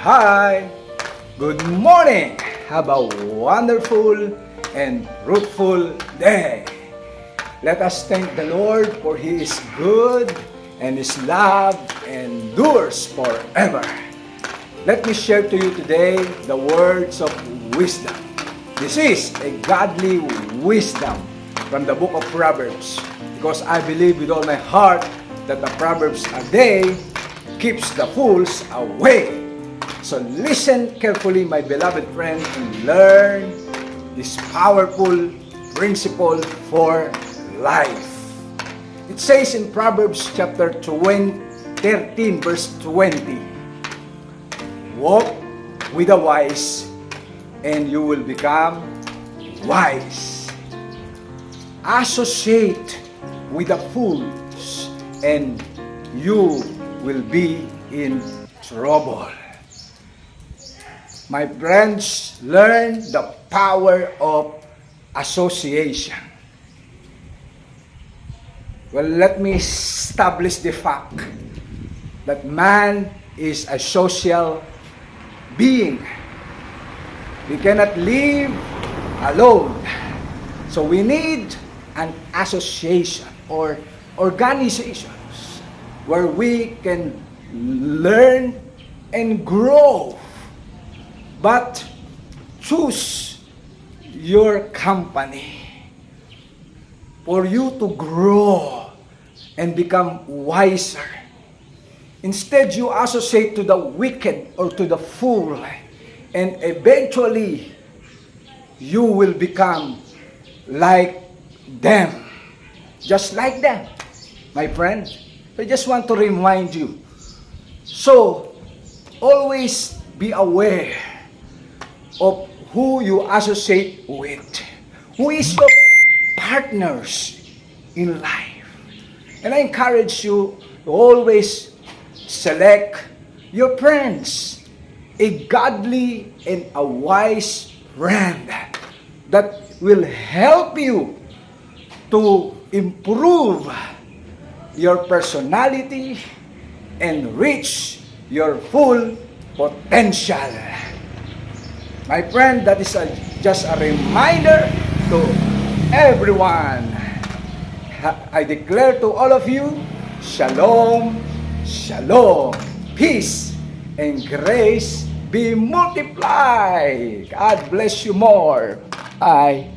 Hi! Good morning! Have a wonderful and fruitful day. Let us thank the Lord for He is good and His love endures forever. Let me share to you today the words of wisdom. This is a godly wisdom from the book of Proverbs, because I believe with all my heart that the Proverbs a day keeps the fools away. So listen carefully, my beloved friend, and learn this powerful principle for life. It says in Proverbs chapter 13 verse 20, walk with the wise and you will become wise. Associate with the fools and you will be in trouble. My friends, learn the power of association. Well, let me establish the fact that man is a social being. We cannot live alone. So we need an association or organizations where we can learn and grow. But choose your company for you to grow and become wiser. Instead, you associate to the wicked or to the fool, and eventually you will become like them. Just like them, my friend. I just want to remind you. So, always be aware of who you associate with. Who is your partners in life? And I encourage you to always select your friends, a godly and a wise friend that will help you to improve your personality and reach your full potential. My friend, that is just a reminder to everyone. I declare to all of you, Shalom, Shalom, peace and grace be multiplied. God bless you more. Bye.